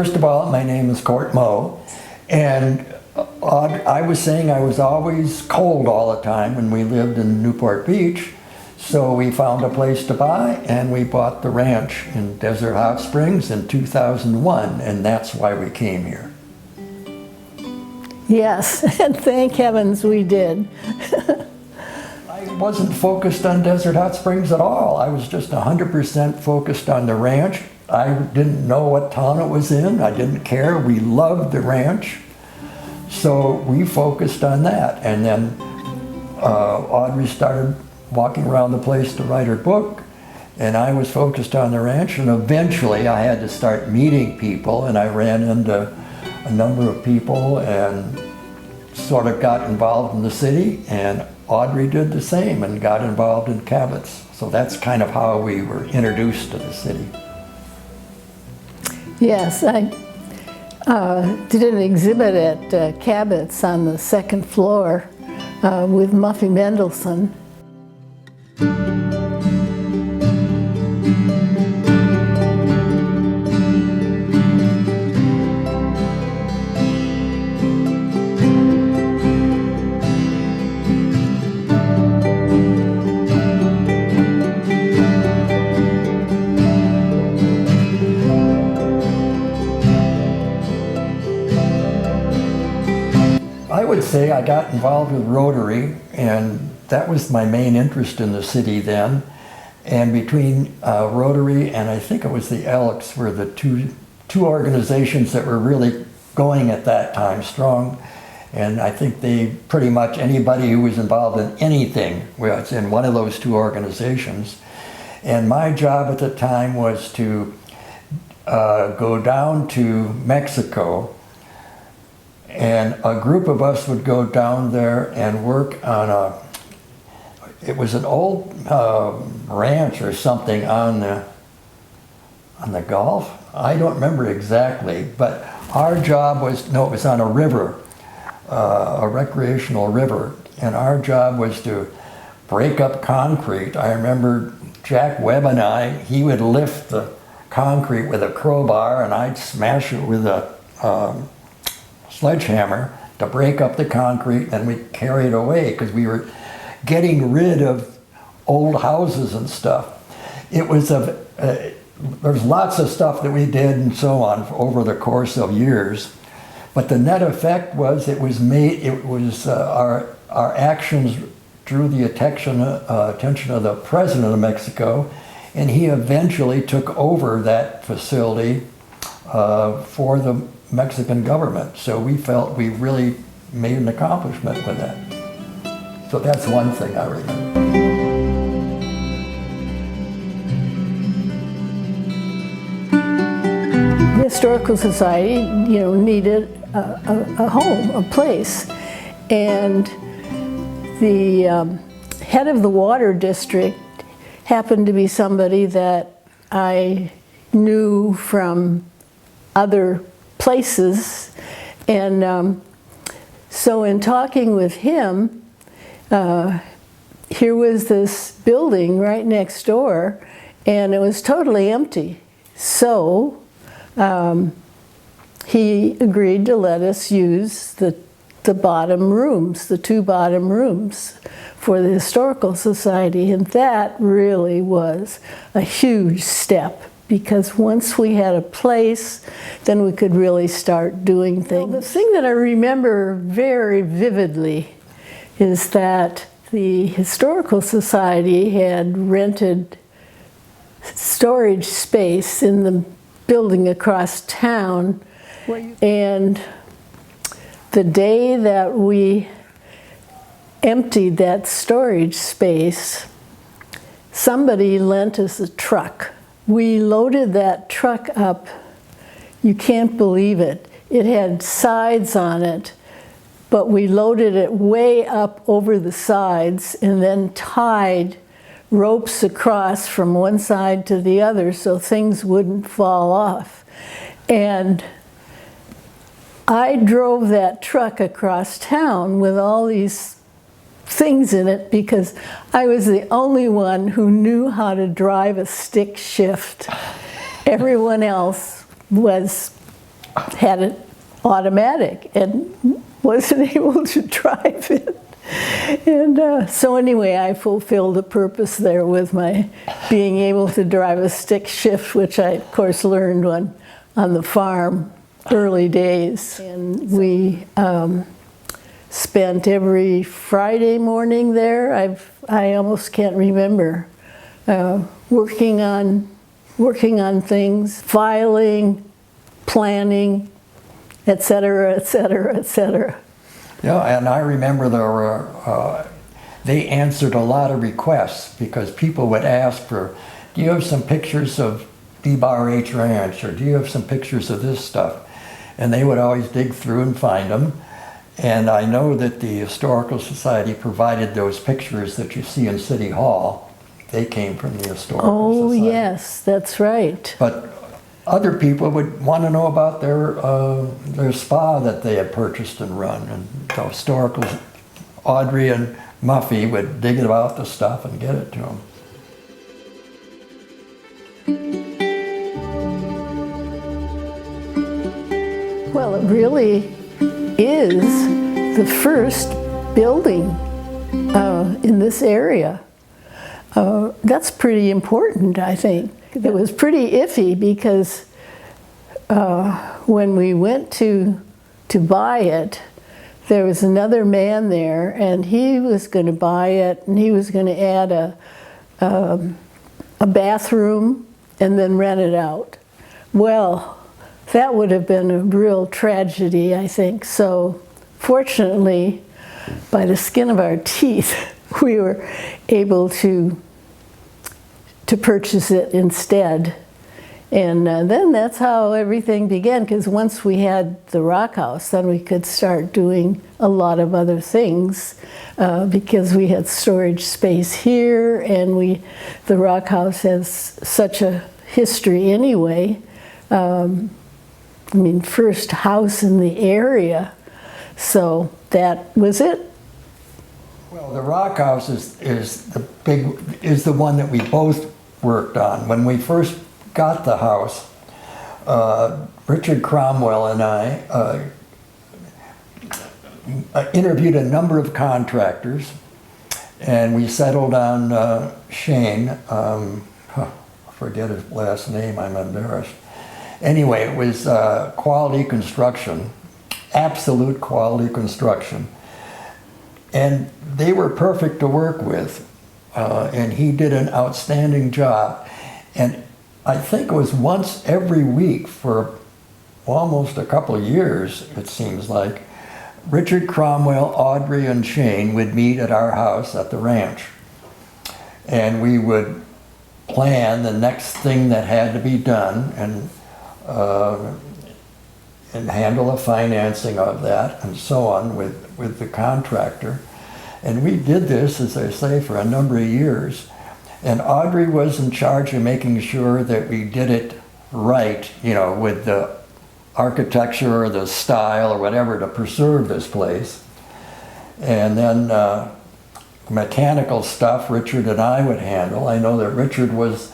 first of all, my name is Audrey Moe, and I was saying I was always cold all the time when we lived in Newport Beach, so we found a place to buy and we bought the ranch in Desert Hot Springs in 2001, and that's why we came here. Yes, and thank heavens we did. I wasn't focused on Desert Hot Springs at all. I was just 100% focused on the ranch. I didn't know what town it was in. I didn't care. We loved the ranch. So we focused on that. And then Audrey started walking around the place to write her book. And I was focused on the ranch. And eventually I had to start meeting people. And I ran into a number of people and sort of got involved in the city. And Audrey did the same and got involved in Cabot's. So that's kind of how we were introduced to the city. Yes, I did an exhibit at Cabot's on the second floor with Muffy Mendelsohn. I would say I got involved with Rotary, and that was my main interest in the city then. And between Rotary and I think it was the Elks were the two organizations that were really going at that time strong. And I think they pretty much, anybody who was involved in anything was in one of those two organizations. And my job at the time was to go down to Mexico, and a group of us would go down there and work on it was an old ranch or something on the Gulf. I don't remember exactly, but our job was, no, it was on a river, a recreational river, and our job was to break up concrete. I remember Jack Webb and he would lift the concrete with a crowbar and I'd smash it with a sledgehammer to break up the concrete, and we'd carry it away because we were getting rid of old houses and stuff. It was there's lots of stuff that we did and so on over the course of years, but the net effect was our actions drew the attention of the president of Mexico, and he eventually took over that facility for the Mexican government. So we felt we really made an accomplishment with that. So that's one thing I remember. The Historical Society, needed a home, a place. And the head of the water district happened to be somebody that I knew from other places, and so in talking with him, here was this building right next door, and it was totally empty. So he agreed to let us use the bottom rooms, the two bottom rooms for the Historical Society, and that really was a huge step. Because once we had a place, then we could really start doing things. Well, the thing that I remember very vividly is that the Historical Society had rented storage space in the building across town, and the day that we emptied that storage space, somebody lent us a truck. We loaded that truck up, you can't believe it. It had sides on it, but we loaded it way up over the sides and then tied ropes across from one side to the other so things wouldn't fall off. And I drove that truck across town with all these things in it because I was the only one who knew how to drive a stick shift. Everyone else was had it automatic and wasn't able to drive it. And so anyway, I fulfilled the purpose there with my being able to drive a stick shift, which I, of course, learned on the farm, early days. And we spent every Friday morning there. I almost can't remember, working on things, filing, planning, et cetera, et cetera, et cetera. Yeah, and I remember they answered a lot of requests because people would ask for, do you have some pictures of D-Bar H Ranch, or do you have some pictures of this stuff? And they would always dig through and find them. And I know that the Historical Society provided those pictures that you see in City Hall. They came from the Historical Society. Oh, yes, that's right. But other people would want to know about their spa that they had purchased and run. And the Historical, Audrey and Muffy would dig about the stuff and get it to them. Well, it really is the first building in this area. That's pretty important, I think. It was pretty iffy because when we went to buy it, there was another man there, and he was going to buy it, and he was going to add a bathroom and then rent it out. Well, that would have been a real tragedy, I think. So fortunately, by the skin of our teeth, we were able to purchase it instead. And then that's how everything began, because once we had the Rock House, then we could start doing a lot of other things, because we had storage space here, and the Rock House has such a history anyway. I mean, first house in the area, so that was it. Well, the Rock House is the one that we both worked on. When we first got the house, Richard Cromwell and I interviewed a number of contractors, and we settled on Shane. I forget his last name, I'm embarrassed. Anyway, it was quality construction, absolute quality construction. And they were perfect to work with, and he did an outstanding job. And I think it was once every week for almost a couple of years, it seems like, Richard Cromwell, Audrey, and Shane would meet at our house at the ranch. And we would plan the next thing that had to be done and handle the financing of that and so on with the contractor. And we did this, as I say, for a number of years. And Audrey was in charge of making sure that we did it right, you know, with the architecture or the style or whatever to preserve this place. And then mechanical stuff Richard and I would handle. I know that Richard was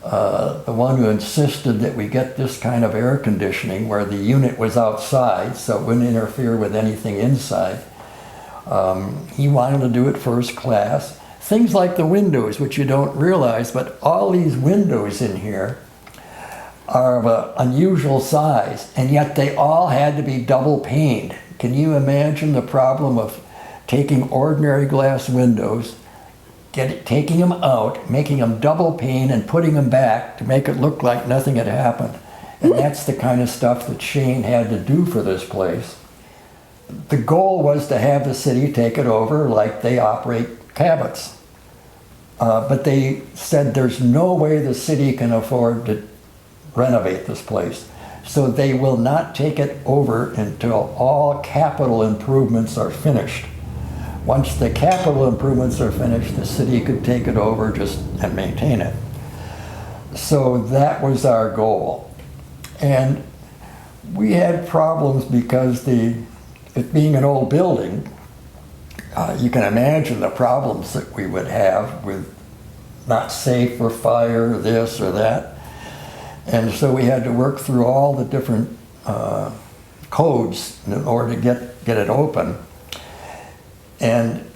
the one who insisted that we get this kind of air conditioning where the unit was outside so it wouldn't interfere with anything inside. He wanted to do it first class. Things like the windows, which you don't realize, but all these windows in here are of an unusual size, and yet they all had to be double paned. Can you imagine the problem of taking ordinary glass windows, taking them out, making them double pane, and putting them back to make it look like nothing had happened? And that's the kind of stuff that Shane had to do for this place. The goal was to have the city take it over like they operate Cabot's. But they said there's no way the city can afford to renovate this place. So they will not take it over until all capital improvements are finished. Once the capital improvements are finished, the city could take it over and maintain it. So that was our goal. And we had problems because it being an old building, you can imagine the problems that we would have with not safe for fire, this or that. And so we had to work through all the different codes in order to get it open. And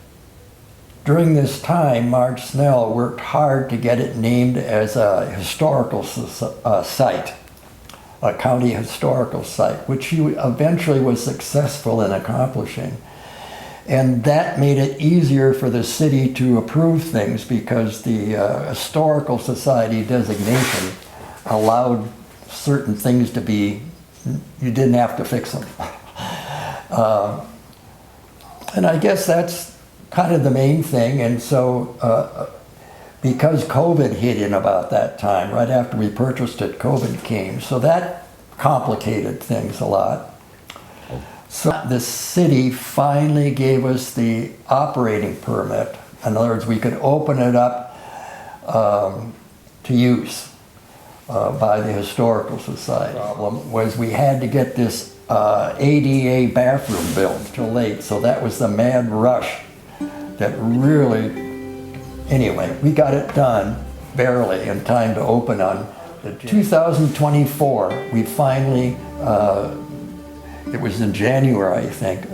during this time, Marge Snell worked hard to get it named as a historical site, a county historical site, which she eventually was successful in accomplishing. And that made it easier for the city to approve things because the Historical Society designation allowed certain things to be, you didn't have to fix them. And I guess that's kind of the main thing. And so because COVID hit in about that time, right after we purchased it, COVID came. So that complicated things a lot. So the city finally gave us the operating permit. In other words, we could open it up to use by the Historical Society. The problem was we had to get this ADA bathroom built till late, so that was the mad rush that really, anyway, we got it done barely in time to open on the 2024. We finally, it was in January, I think,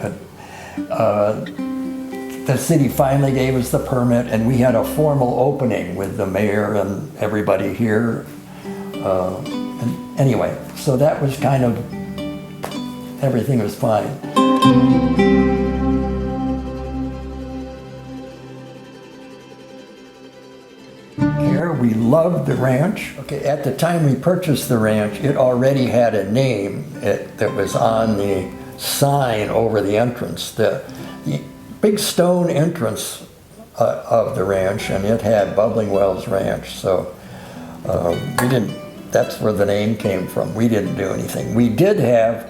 the city finally gave us the permit and we had a formal opening with the mayor and everybody here. And anyway, so that was kind of, everything was fine. We loved the ranch. Okay, at the time we purchased the ranch, it already had a name that was on the sign over the entrance, the big stone entrance of the ranch, and it had Bubbling Wells Ranch. So we didn't, that's where the name came from. We didn't do anything. We did have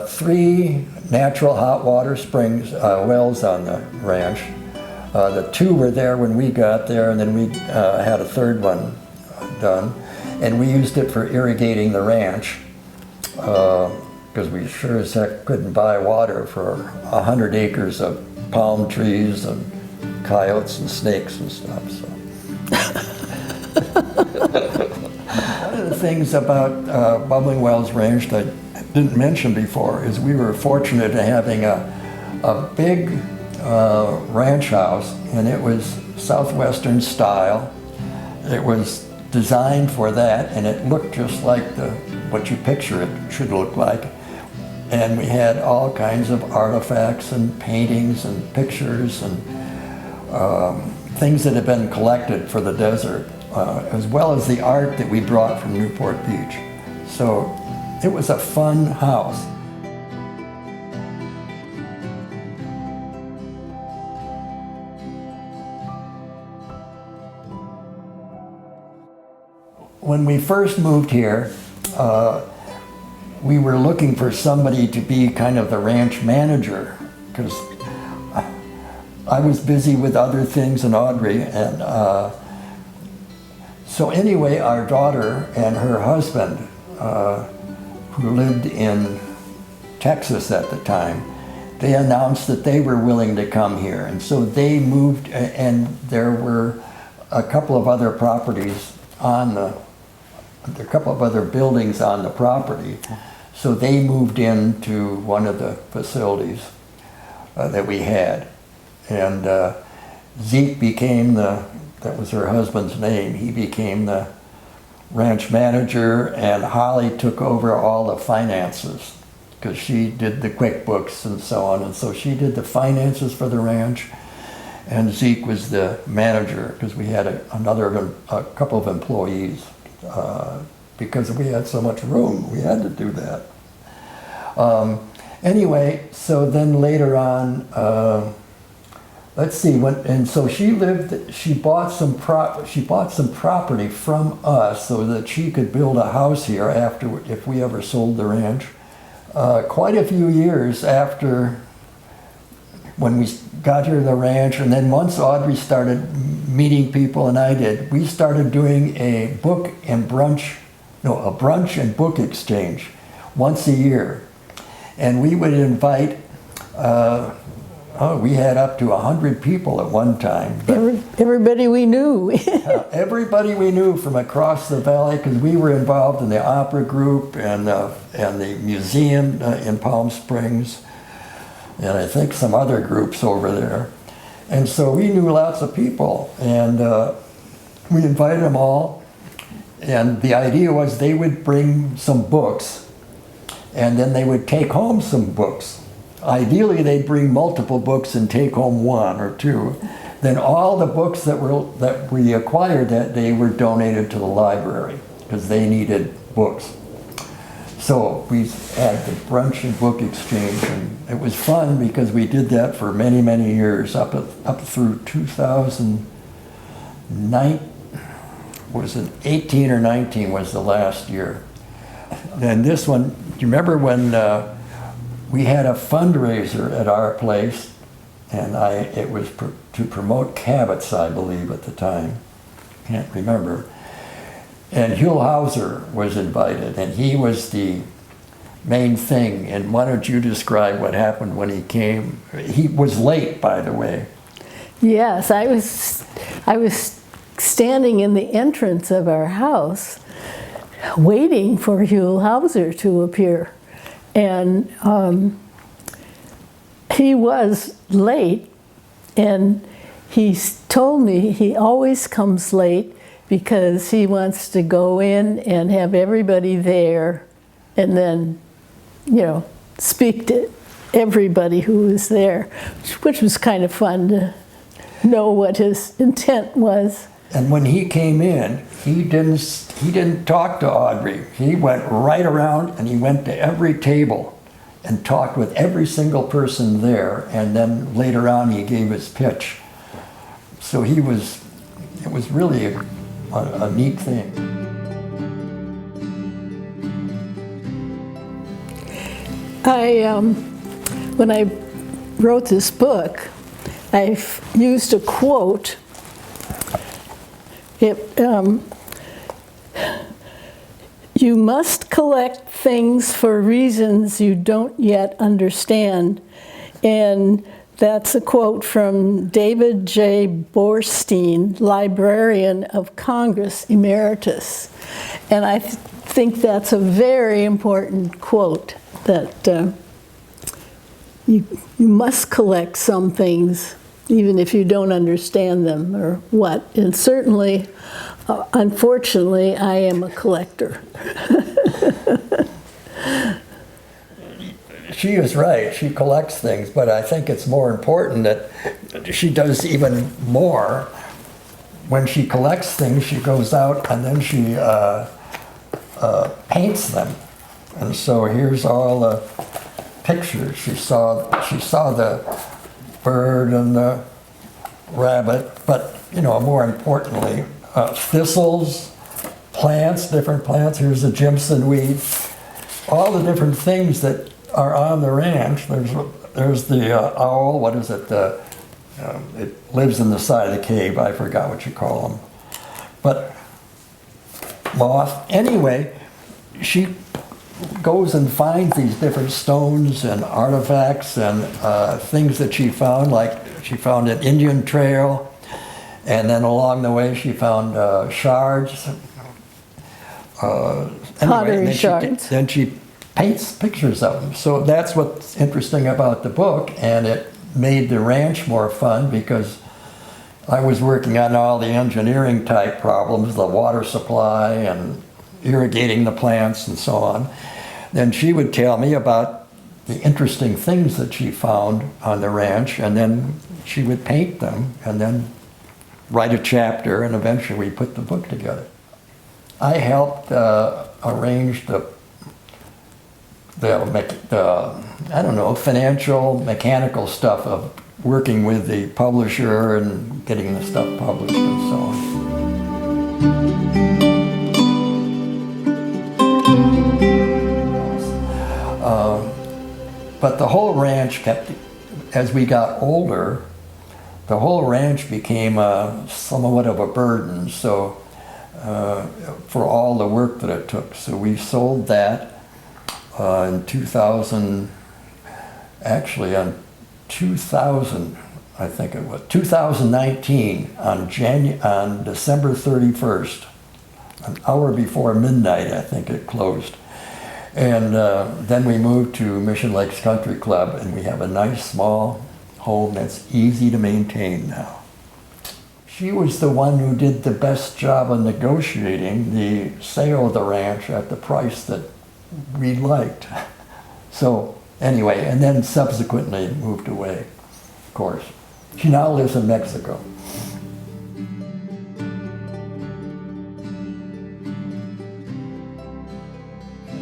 3 natural hot water springs, wells on the ranch. The 2 were there when we got there, and then we had a 3rd one done. And we used it for irrigating the ranch because we sure as heck couldn't buy water for 100 acres of palm trees and coyotes and snakes and stuff. So. One of the things about Bubbling Wells Ranch that I didn't mention before is we were fortunate in having a big ranch house, and it was Southwestern style. It was designed for that, and it looked just like what you picture it should look like. And we had all kinds of artifacts and paintings and pictures and things that had been collected for the desert, as well as the art that we brought from Newport Beach. So it was a fun house. When we first moved here, we were looking for somebody to be kind of the ranch manager, because I was busy with other things and Audrey, and so anyway, our daughter and her husband, who lived in Texas at the time, they announced that they were willing to come here, and so they moved, and there were a couple of other properties on a couple of other buildings on the property. So they moved into one of the facilities that we had. And Zeke became that was her husband's name, he became the ranch manager, and Holly took over all the finances because she did the QuickBooks and so on. And so she did the finances for the ranch, and Zeke was the manager because we had a couple of employees. Because we had so much room, we had to do that. Anyway, so then later on, let's see, and so she bought some property from us so that she could build a house here if we ever sold the ranch. Quite a few years after when we got here to the ranch, and then once Audrey started meeting people and I did, we started doing a brunch and book exchange once a year. And we would invite, we had up to 100 people at one time. everybody we knew. Everybody we knew from across the valley, because we were involved in the opera group and the museum in Palm Springs, and I think some other groups over there. And so we knew lots of people, and we invited them all. And the idea was they would bring some books, and then they would take home some books. Ideally, they'd bring multiple books and take home one or two. Then all the books that we acquired that day were donated to the library because they needed books. So we had the brunch and book exchange, and it was fun because we did that for many, many years, up through 2009. Was it 18 or 19 was the last year. Then this one, do you remember when we had a fundraiser at our place, and it was to promote Cabot's, I believe, at the time. Can't remember. And Huell Hauser was invited, and he was the main thing. And why don't you describe what happened when he came? He was late, by the way. Yes, I was standing in the entrance of our house waiting for Huell Hauser to appear. And he was late, and he told me he always comes late because he wants to go in and have everybody there and then, you know, speak to everybody who was there, which was kind of fun to know what his intent was. And when he came in, he didn't talk to Audrey. He went right around and he went to every table and talked with every single person there, and then later on he gave his pitch. So it was really a neat thing. When I wrote this book, I used a quote. You must collect things for reasons you don't yet understand. And that's a quote from David J. Borstein, Librarian of Congress Emeritus. And I think that's a very important quote, that you must collect some things even if you don't understand them or what. And certainly, unfortunately, I am a collector. She is right. She collects things, but I think it's more important that she does even more. When she collects things, she goes out and then she paints them. And so here's all the pictures. She saw the bird and the rabbit, but more importantly, thistles, plants, different plants. Here's the Jimson weed. All the different things that are on the ranch. There's the owl. What is it? It lives in the side of the cave. I forgot what you call them. But moth. Anyway, she goes and finds these different stones and artifacts and things that she found. Like she found an Indian trail, and then along the way she found shards. Pottery shards. Then she paints pictures of them. So that's what's interesting about the book, and it made the ranch more fun because I was working on all the engineering type problems, the water supply and irrigating the plants and so on. Then she would tell me about the interesting things that she found on the ranch, and then she would paint them and then write a chapter, and eventually we put the book together. I helped arrange the financial, mechanical stuff of working with the publisher and getting the stuff published and so on. But the whole ranch as we got older, the whole ranch became somewhat of a burden. So for all the work that it took. So we sold that in 2000, actually in 2000, I think it was 2019 on December 31st, an hour before midnight, I think it closed. And then we moved to Mission Lakes Country Club, and we have a nice small home that's easy to maintain now. She was the one who did the best job of negotiating the sale of the ranch at the price that we liked. So anyway, and then subsequently moved away, of course. She now lives in Mexico.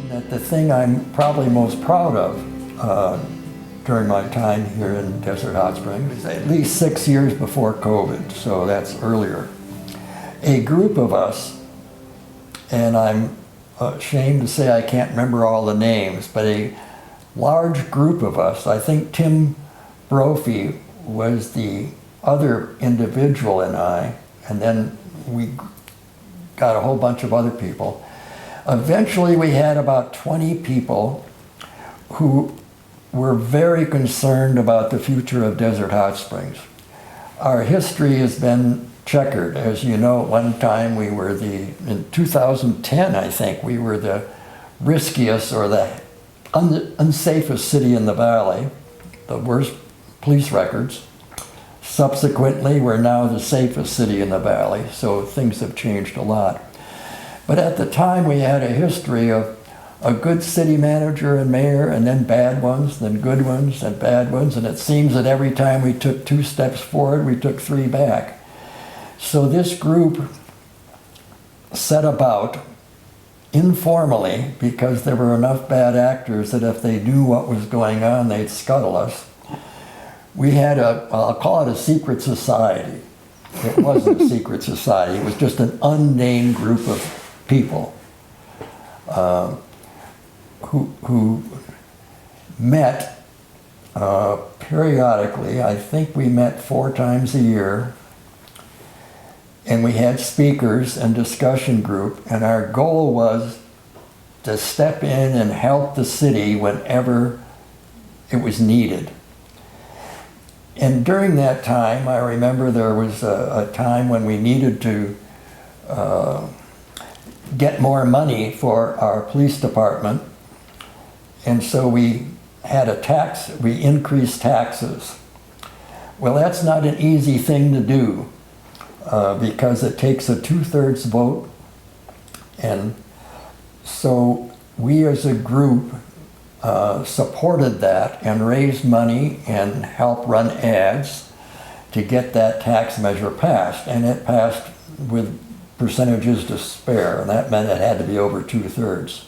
And the thing I'm probably most proud of during my time here in Desert Hot Springs is at least 6 years before COVID, so that's earlier. A group of us, and I'm ashamed to say I can't remember all the names, but a large group of us, I think Tim Brophy was the other individual and then we got a whole bunch of other people. Eventually we had about 20 people who were very concerned about the future of Desert Hot Springs. Our history has been checkered. As you know, at one time we were in 2010, I think, we were the riskiest or the unsafest city in the valley, the worst police records. Subsequently, we're now the safest city in the valley, so things have changed a lot. But at the time, we had a history of a good city manager and mayor, and then bad ones, then good ones, and bad ones, and it seems that every time we took 2 steps forward, we took 3 back. So this group set about, informally, because there were enough bad actors that if they knew what was going on, they'd scuttle us. We had I'll call it a secret society. It wasn't a secret society, it was just an unnamed group of people who met periodically. I think we met 4 times a year, and we had speakers and discussion group, and our goal was to step in and help the city whenever it was needed. And during that time, I remember there was a time when we needed to get more money for our police department. And so we had we increased taxes. Well, that's not an easy thing to do because it takes a 2/3 vote. And so we as a group supported that and raised money and helped run ads to get that tax measure passed. And it passed with percentages to spare, and that meant it had to be over 2/3.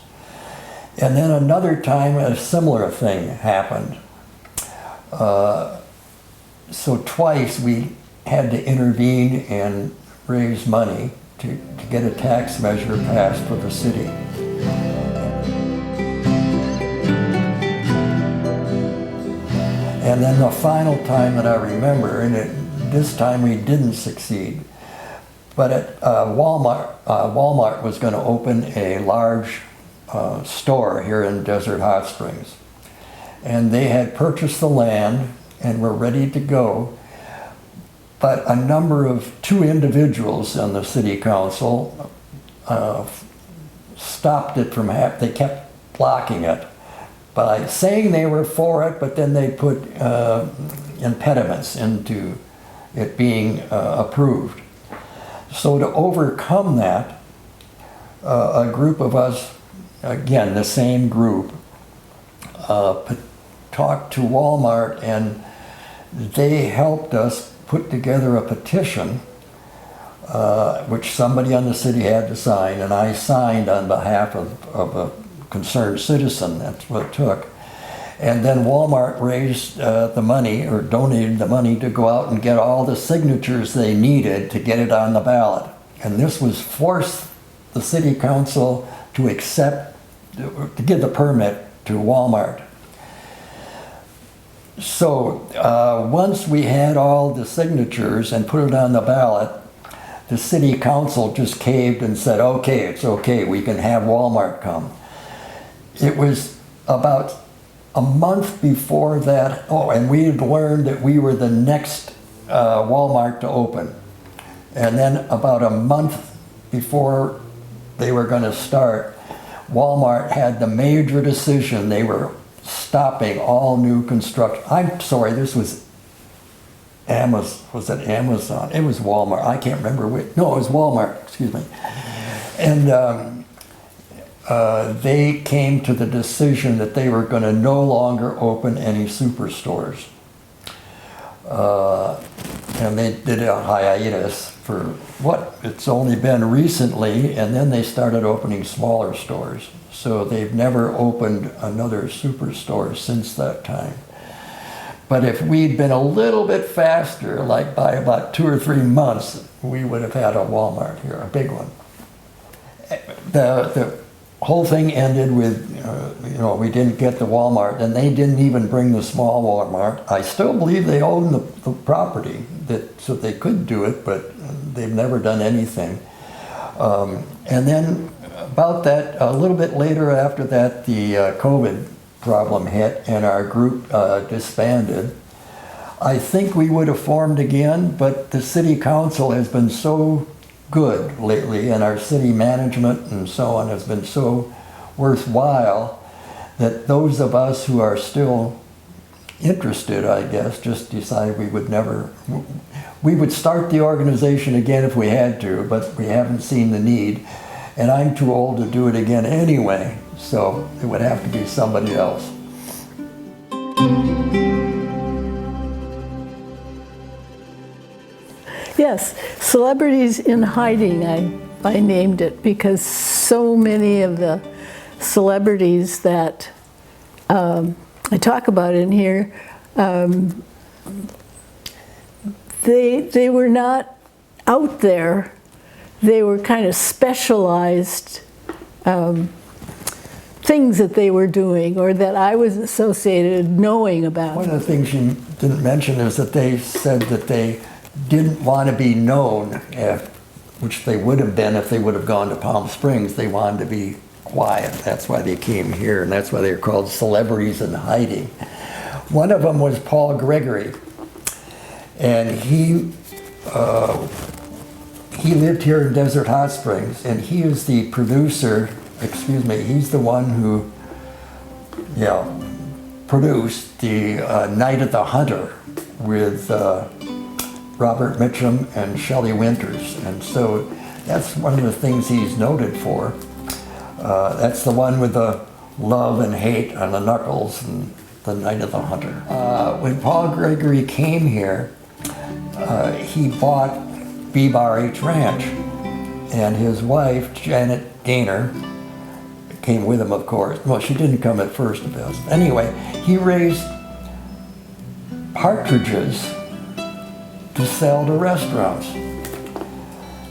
And then another time a similar thing happened. So twice we had to intervene and raise money to get a tax measure passed for the city. And then the final time that I remember, and this time we didn't succeed, but at Walmart was going to open a large store here in Desert Hot Springs. And they had purchased the land and were ready to go, but a number of 2 individuals on the city council stopped it from happening. They kept blocking it by saying they were for it, but then they put impediments into it being approved. So to overcome that, a group of us, again, the same group, talked to Walmart, and they helped us put together a petition, which somebody on the city had to sign, and I signed on behalf of a concerned citizen. That's what it took. And then Walmart raised the money, or donated the money, to go out and get all the signatures they needed to get it on the ballot. And this was forced the city council to accept, to give the permit to Walmart. So once we had all the signatures and put it on the ballot, the city council just caved and said, okay, it's okay, we can have Walmart come. It was about a month before that, and we had learned that we were the next Walmart to open. And then about a month before they were going to start, Walmart had the major decision. They were stopping all new construction. I'm sorry, this was Amazon. Was it Amazon? It was Walmart. I can't remember which. No, it was Walmart, excuse me. And they came to the decision that they were going to no longer open any superstores. And they did a hiatus for what? It's only been recently, and then they started opening smaller stores. So they've never opened another superstore since that time. But if we'd been a little bit faster, like by about 2 or 3 months, we would have had a Walmart here, a big one. The whole thing ended with, we didn't get the Walmart, and they didn't even bring the small Walmart. I still believe they own the property, so they could do it, but they've never done anything. And then about that, a little bit later after that, the COVID problem hit and our group disbanded. I think we would have formed again, but the city council has been so good lately, and our city management and so on has been so worthwhile that those of us who are still interested, I guess, just decided we would start the organization again if we had to, but we haven't seen the need, and I'm too old to do it again anyway, so it would have to be somebody else. Yes, Celebrities in Hiding, I named it, because so many of the celebrities that I talk about in here, they were not out there. They were kind of specialized things that they were doing or that I was associated knowing about. One of the things you didn't mention is that they said that they didn't want to be known, which they would have been if they would have gone to Palm Springs. They wanted to be quiet. That's why they came here, and that's why they're called Celebrities in Hiding. One of them was Paul Gregory, and he lived here in Desert Hot Springs, and he is the producer, he's the one who produced the Night at the Hunter with Robert Mitchum and Shelley Winters, and so that's one of the things he's noted for. That's the one with the love and hate on the knuckles and the Night of the Hunter. When Paul Gregory came here, he bought B-Bar H Ranch, and his wife, Janet Gaynor, came with him, of course. Well, she didn't come at first, anyway, he raised partridges to sell to restaurants.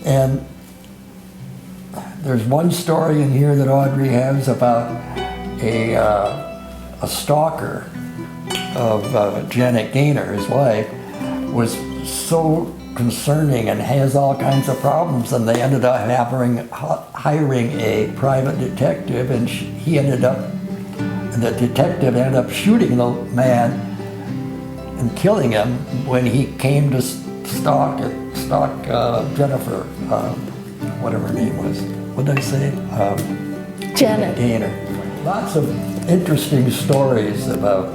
And there's one story in here that Audrey has about a stalker of Janet Gaynor, his wife, was so concerning and has all kinds of problems, and they ended up hiring a private detective, and the detective ended up shooting the man and killing him when he came to stalk Jennifer, whatever her name was. What did I say? Janet Gaynor. Lots of interesting stories about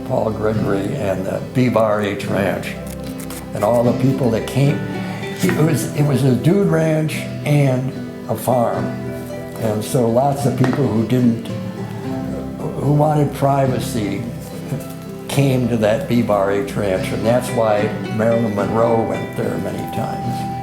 Paul Gregory and the B-Bar H Ranch and all the people that came. It was a dude ranch and a farm, and so lots of people who wanted privacy came to that B-Bar H Ranch, and that's why Marilyn Monroe went there many times.